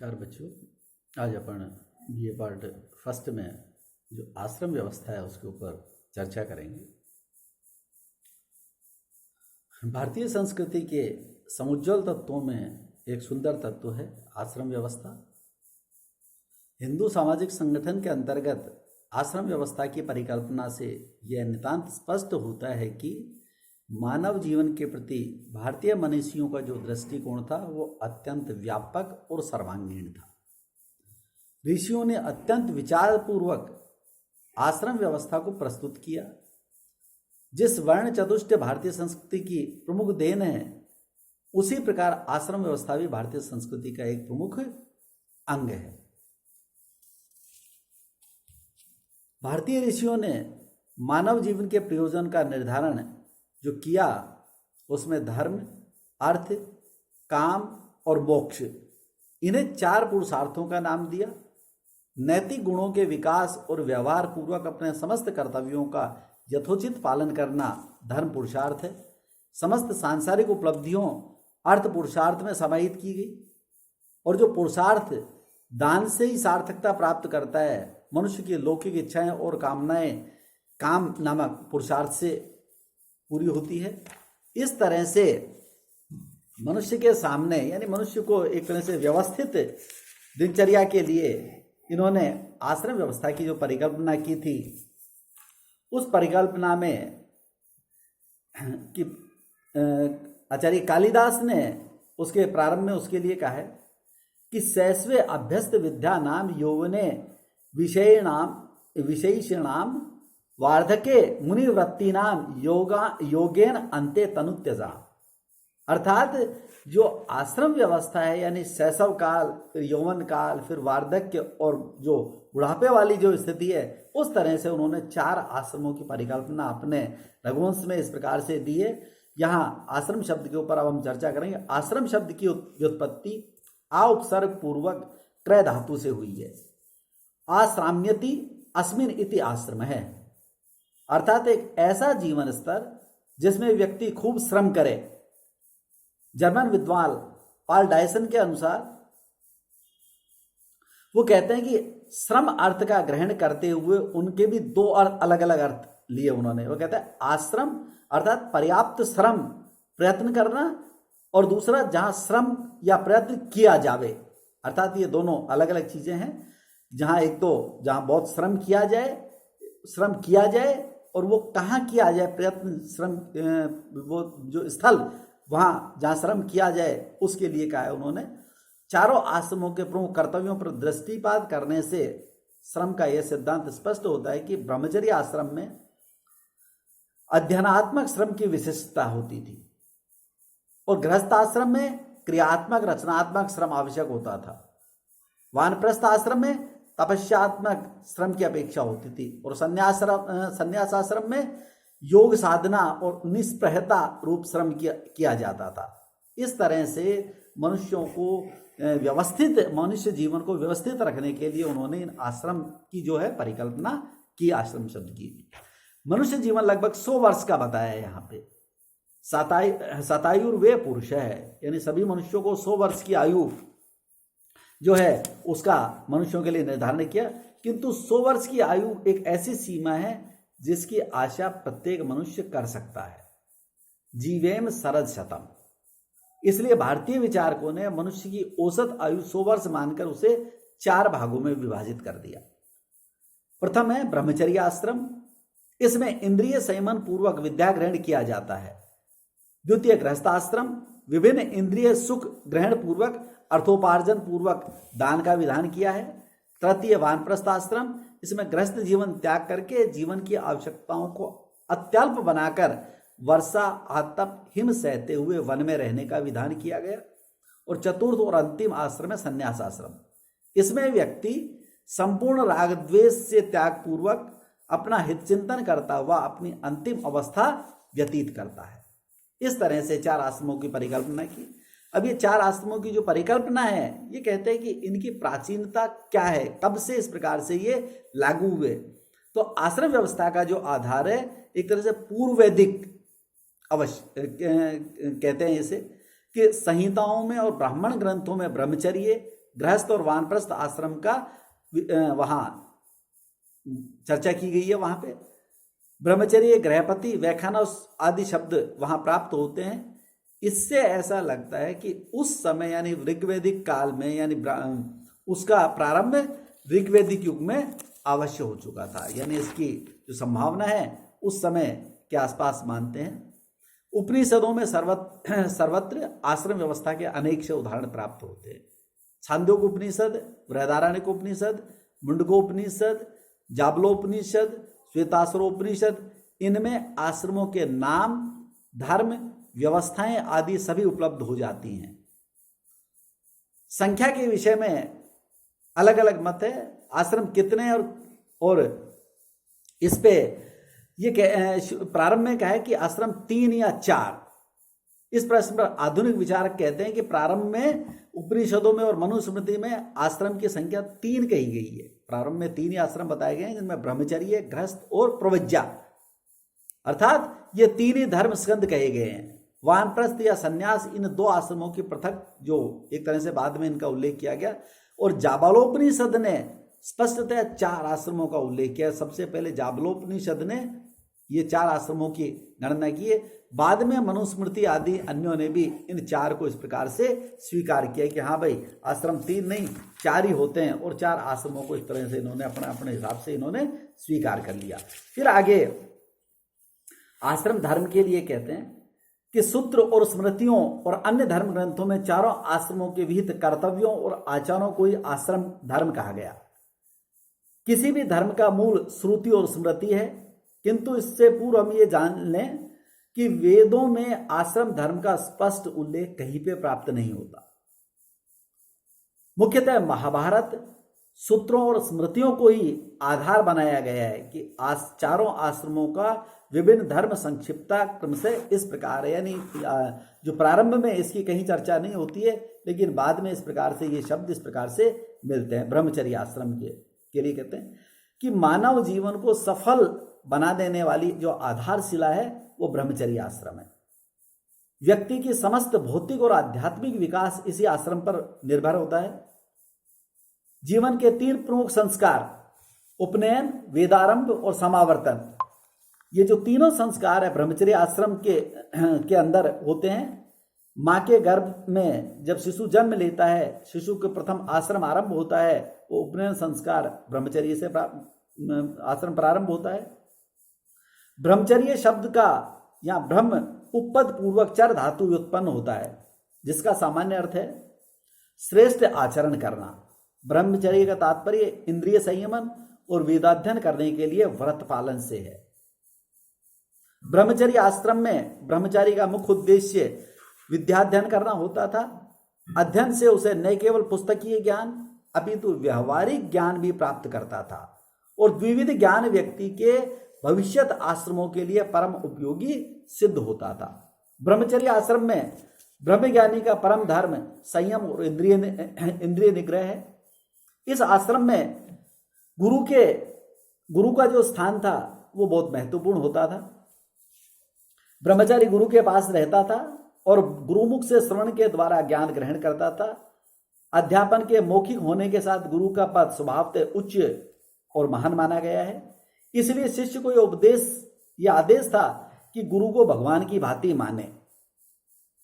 नमस्कार बच्चों। आज अपन बीए पार्ट फर्स्ट में जो आश्रम व्यवस्था है उसके ऊपर चर्चा करेंगे। भारतीय संस्कृति के समुज्ज्वल तत्वों में एक सुंदर तत्व है आश्रम व्यवस्था। हिंदू सामाजिक संगठन के अंतर्गत आश्रम व्यवस्था की परिकल्पना से यह नितांत स्पष्ट होता है कि मानव जीवन के प्रति भारतीय मनीषियों का जो दृष्टिकोण था वो अत्यंत व्यापक और सर्वांगीण था। ऋषियों ने अत्यंत विचारपूर्वक आश्रम व्यवस्था को प्रस्तुत किया। जिस वर्ण चतुष्टय भारतीय संस्कृति की प्रमुख देन है, उसी प्रकार आश्रम व्यवस्था भी भारतीय संस्कृति का एक प्रमुख अंग है। भारतीय ऋषियों ने मानव जीवन के प्रयोजन का निर्धारण जो किया, उसमें धर्म, अर्थ, काम और मोक्ष, इन्हें 4 पुरुषार्थों का नाम दिया। नैतिक गुणों के विकास और व्यवहार पूर्वक अपने समस्त कर्तव्यों का यथोचित पालन करना धर्म पुरुषार्थ है। समस्त सांसारिक उपलब्धियों अर्थ पुरुषार्थ में समाहित की गई, और जो पुरुषार्थ दान से ही सार्थकता प्राप्त करता है, मनुष्य की लौकिक इच्छाएं और कामनाएं काम नामक पुरुषार्थ से पूरी होती है। इस तरह से मनुष्य के सामने, यानी मनुष्य को एक तरह से व्यवस्थित दिनचर्या के लिए इन्होंने आश्रम व्यवस्था की जो परिकल्पना की थी, उस परिकल्पना में कि आचार्य कालिदास ने उसके प्रारंभ में उसके लिए कहा है कि शैशवे अभ्यस्त विद्या नाम यौवने विशेषणाम वार्धके मुनिवृत्ति नाम योगेन अंते तनुत्यजा। अर्थात जो आश्रम व्यवस्था है, यानी शैशव काल, फिर यौवन काल, फिर वार्धक्य और जो बुढ़ापे वाली जो स्थिति है, उस तरह से उन्होंने 4 आश्रमों की परिकल्पना अपने रघुवंश में इस प्रकार से दी है। यहाँ आश्रम शब्द के ऊपर अब हम चर्चा करेंगे। आश्रम शब्द की व्युत्पत्ति आ उपसर्ग पूर्वक क्रय धातु से हुई है। आश्राम्यति अस्मिन इति आश्रम है, अर्थात एक ऐसा जीवन स्तर जिसमें व्यक्ति खूब श्रम करे। जर्मन विद्वान पाल डायसन के अनुसार वो कहते हैं कि श्रम अर्थ का ग्रहण करते हुए उनके भी 2 अलग अलग अर्थ लिए उन्होंने। वो कहते हैं आश्रम अर्थात पर्याप्त श्रम प्रयत्न करना, और दूसरा जहां श्रम या प्रयत्न किया जावे, अर्थात ये दोनों अलग अलग चीजें हैं। जहां एक तो जहां बहुत श्रम किया जाए और वो कहाँ किया जाए, प्रयत्न श्रम वो जो स्थल वहाँ जहाँ श्रम किया जाए उसके लिए कहा है उन्होंने। 4 आश्रमों के प्रमुख कर्तव्यों पर दृष्टिपात करने से श्रम का यह सिद्धांत स्पष्ट होता है कि ब्रह्मचर्य आश्रम में अध्ययनात्मक श्रम की विशिष्टता होती थी, और गृहस्थ आश्रम में क्रियात्मक रचनात्मक श्रम आवश्यक होता था। वानप्रस्थ आश्रम में तपस्यात्मक श्रम की अपेक्षा होती थी, और संन्यास आश्रम में योग साधना और निष्प्रहता रूप श्रम किया जाता था। इस तरह से मनुष्यों को मनुष्य जीवन को व्यवस्थित रखने के लिए उन्होंने इन आश्रम की जो है परिकल्पना की, आश्रम शब्द की। मनुष्य जीवन लगभग 100 वर्ष का बताया है यहाँ पे। शतायुर्वे पुरुष है, यानी सभी मनुष्यों को 100 वर्ष की आयु जो है उसका मनुष्यों के लिए निर्धारण किया। किंतु 100 वर्ष की आयु एक ऐसी सीमा है जिसकी आशा प्रत्येक मनुष्य कर सकता है। जीवेम शरद शतम। इसलिए भारतीय विचारकों ने मनुष्य की औसत आयु 100 वर्ष मानकर उसे 4 भागों में विभाजित कर दिया। प्रथम है ब्रह्मचर्य आश्रम। इसमें इंद्रिय संयमन पूर्वक विद्या ग्रहण किया जाता है। द्वितीय गृहस्थ आश्रम, विभिन्न इंद्रिय सुख ग्रहण पूर्वक अर्थोपार्जन पूर्वक दान का विधान किया है। तृतीय वानप्रस्थ आश्रम, इसमें गृहस्थ जीवन त्याग करके जीवन की आवश्यकताओं को अत्यल्प बनाकर वर्षा आतप हिम सहते हुए वन में रहने का विधान किया गया। और चतुर्थ और अंतिम आश्रम है संन्यास आश्रम। इसमें व्यक्ति संपूर्ण राग द्वेष से त्याग पूर्वक अपना हित चिंतन करता हुआ अपनी अंतिम अवस्था व्यतीत करता है। इस तरह से 4 आश्रमों की परिकल्पना की। अब ये 4 आश्रमों की जो परिकल्पना है, ये कहते हैं कि इनकी प्राचीनता क्या है, कब से इस प्रकार से ये लागू हुए। तो आश्रम व्यवस्था का जो आधार है एक तरह से पूर्व वैदिक कहते हैं इसे, कि संहिताओं में और ब्राह्मण ग्रंथों में ब्रह्मचर्य, गृहस्थ और वानप्रस्थ आश्रम का वहां चर्चा की गई है। वहां पे ब्रह्मचर्य, गृहपति, वैखानस आदि शब्द वहां प्राप्त होते हैं। इससे ऐसा लगता है कि उस समय यानी ऋग्वैदिक काल में, यानी उसका प्रारंभ ऋग्वैदिक युग में अवश्य हो चुका था, यानी इसकी जो संभावना है उस समय के आसपास मानते हैं। उपनिषदों में सर्वत्र आश्रम व्यवस्था के अनेक से उदाहरण प्राप्त होते हैं। छांदोग्य उपनिषद, बृहदारण्यक उपनिषद, मुंडकोपनिषद, जाबलोपनिषद, श्वेताश्वरोपनिषद, इनमें आश्रमों के नाम, धर्म, व्यवस्थाएं आदि सभी उपलब्ध हो जाती हैं। संख्या के विषय में अलग अलग मत है, आश्रम कितने और इस पे ये प्रारंभ में कहा है कि आश्रम 3 या 4। इस प्रश्न पर आधुनिक विचारक कहते हैं कि प्रारंभ में उपनिषदों में और मनुस्मृति में आश्रम की संख्या 3 कही गई है। प्रारंभ में 3 ही आश्रम बताए गए हैं, जिनमें ब्रह्मचर्य, गृहस्थ और प्रव्रज्या, अर्थात ये 3 ही धर्म स्कंद कहे गए हैं। वानप्रस्थ या सन्यास, इन 2 आश्रमों की पृथक, जो एक तरह से बाद में इनका उल्लेख किया गया। और जाबालोपनिषद ने स्पष्टतः 4 आश्रमों का उल्लेख किया। सबसे पहले जाबालोपनिषद ने ये 4 आश्रमों की गणना की है। बाद में मनुस्मृति आदि अन्यों ने भी इन 4 को इस प्रकार से स्वीकार किया कि हाँ भाई, आश्रम 3 नहीं 4 ही होते हैं, और 4 आश्रमों को इस तरह से इन्होंने अपने हिसाब से इन्होंने स्वीकार कर लिया। फिर आगे आश्रम धर्म के लिए कहते हैं कि सूत्र और स्मृतियों और अन्य धर्म ग्रंथों में चारों आश्रमों के विहित कर्तव्यों और आचारों को ही आश्रम धर्म कहा गया। किसी भी धर्म का मूल श्रुति और स्मृति है, किंतु इससे पूर्व हम ये जान लें कि वेदों में आश्रम धर्म का स्पष्ट उल्लेख कहीं पे प्राप्त नहीं होता। मुख्यतः महाभारत सूत्रों और स्मृतियों को ही आधार बनाया गया है कि चारों आश्रमों का विभिन्न धर्म संक्षिप्ता क्रम से इस प्रकार है, यानी जो प्रारंभ में इसकी कहीं चर्चा नहीं होती है, लेकिन बाद में इस प्रकार से ये शब्द इस प्रकार से मिलते हैं। ब्रह्मचर्य आश्रम के लिए कहते हैं कि मानव जीवन को सफल बना देने वाली जो आधारशिला है वो ब्रह्मचर्य आश्रम है। व्यक्ति की समस्त भौतिक और आध्यात्मिक विकास इसी आश्रम पर निर्भर होता है। जीवन के 3 प्रमुख संस्कार, उपनयन, वेदारंभ और समावर्तन, ये जो तीनों संस्कार है ब्रह्मचर्य आश्रम के अंदर होते हैं। माँ के गर्भ में जब शिशु जन्म लेता है, शिशु के प्रथम आश्रम आरंभ होता है, वो उपनयन संस्कार ब्रह्मचर्य से आश्रम प्रारंभ होता है। ब्रह्मचर्य शब्द का या ब्रह्म उपपद पूर्वक चर धातु उत्पन्न होता है, जिसका सामान्य अर्थ है श्रेष्ठ आचरण करना। ब्रह्मचर्य का तात्पर्य इंद्रिय संयमन और वेदाध्ययन करने के लिए व्रत पालन से है। ब्रह्मचर्य आश्रम में ब्रह्मचारी का मुख्य उद्देश्य विद्याध्ययन करना होता था। अध्ययन से उसे न केवल पुस्तकीय ज्ञान अपितु व्यवहारिक ज्ञान भी प्राप्त करता था, और द्विविध ज्ञान व्यक्ति के भविष्यत आश्रमों के लिए परम उपयोगी सिद्ध होता था। ब्रह्मचर्य आश्रम में ब्रह्मज्ञानी का परम धर्म संयम और इंद्रिय निग्रह है। इस आश्रम में गुरु का जो स्थान था वो बहुत महत्वपूर्ण होता था। ब्रह्मचारी गुरु के पास रहता था और गुरुमुख से श्रवण के द्वारा ज्ञान ग्रहण करता था। अध्यापन के मौखिक होने के साथ गुरु का पद स्वभावतः उच्च और महान माना गया है। इसलिए शिष्य को यह उपदेश या आदेश था कि गुरु को भगवान की भांति माने।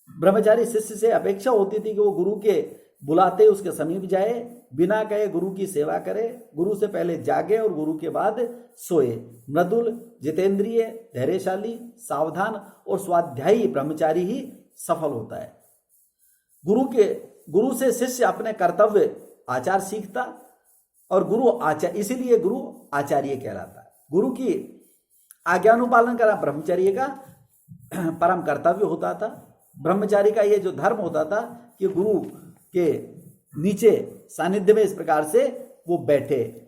ब्रह्मचारी शिष्य से अपेक्षा होती थी कि वो गुरु के बुलाते उसके समीप जाए, बिना कहे गुरु की सेवा करे, गुरु से पहले जागे और गुरु के बाद सोए। मृदुल, जितेंद्रिय, धैर्यशाली, सावधान और स्वाध्यायी ब्रह्मचारी ही सफल होता है। गुरु से शिष्य अपने कर्तव्य आचार सीखता और इसीलिए गुरु आचार्य कहलाता है। गुरु की आज्ञानुपालन करना ब्रह्मचर्य का परम कर्तव्य होता था। ब्रह्मचारी का ये जो धर्म होता था कि गुरु के नीचे सानिध्य में इस प्रकार से वो बैठे,